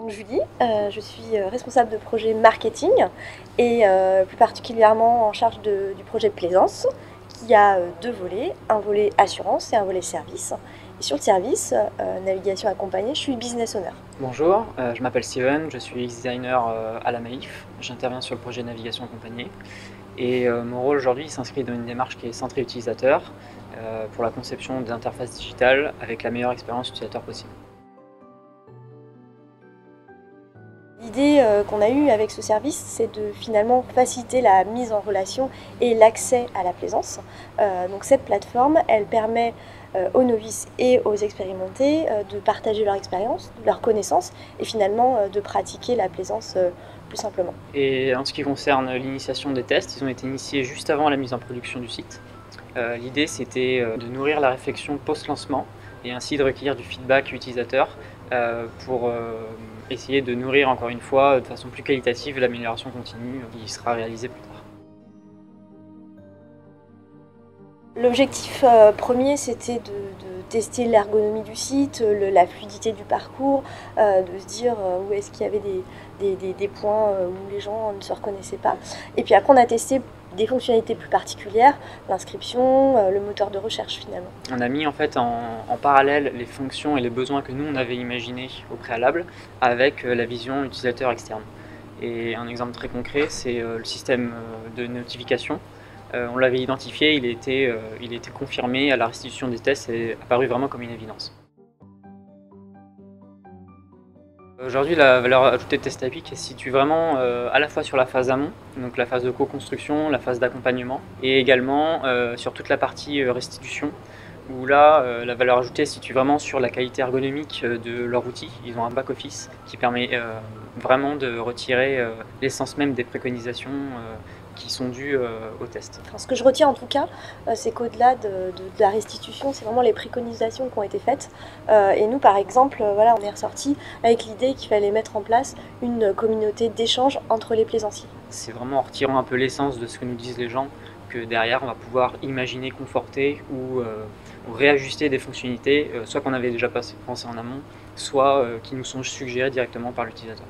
donc Julie, je suis responsable de projet marketing et plus particulièrement en charge du projet Plaisance qui a deux volets, un volet assurance et un volet service. Et sur le service, navigation accompagnée, je suis business owner. Bonjour, je m'appelle Steven, je suis designer à la Maïf. J'interviens sur le projet navigation accompagnée et mon rôle aujourd'hui s'inscrit dans une démarche qui est centrée utilisateur pour la conception d'interfaces digitales avec la meilleure expérience utilisateur possible. L'idée qu'on a eue avec ce service, c'est de finalement faciliter la mise en relation et l'accès à la plaisance. Donc cette plateforme, elle permet aux novices et aux expérimentés de partager leur expérience, leurs connaissances et finalement de pratiquer la plaisance plus simplement. Et en ce qui concerne l'initiation des tests, ils ont été initiés juste avant la mise en production du site. L'idée c'était de nourrir la réflexion post-lancement et ainsi de recueillir du feedback utilisateur pour essayer de nourrir encore une fois de façon plus qualitative l'amélioration continue qui sera réalisée plus tard. L'objectif premier, c'était de tester l'ergonomie du site, la fluidité du parcours, de se dire où est-ce qu'il y avait des points où les gens ne se reconnaissaient pas. Et puis après, on a testé des fonctionnalités plus particulières, l'inscription, le moteur de recherche finalement. On a mis en fait en parallèle les fonctions et les besoins que nous on avait imaginés au préalable avec la vision utilisateur externe. Et un exemple très concret, c'est le système de notification. On l'avait identifié, il était confirmé à la restitution des tests et apparu vraiment comme une évidence. Aujourd'hui, la valeur ajoutée de TestAPI se situe vraiment à la fois sur la phase amont, donc la phase de co-construction, la phase d'accompagnement, et également sur toute la partie restitution, où là, la valeur ajoutée se situe vraiment sur la qualité ergonomique de leur outil. Ils ont un back-office qui permet vraiment de retirer l'essence même des préconisations qui sont dues au test. Enfin, ce que je retiens en tout cas, c'est qu'au-delà de la restitution, c'est vraiment les préconisations qui ont été faites. Et nous, par exemple, voilà, on est ressorti avec l'idée qu'il fallait mettre en place une communauté d'échange entre les plaisanciers. C'est vraiment en retirant un peu l'essence de ce que nous disent les gens que derrière on va pouvoir imaginer, conforter ou réajuster des fonctionnalités, soit qu'on avait déjà pensé en amont, soit qui nous sont suggérées directement par l'utilisateur.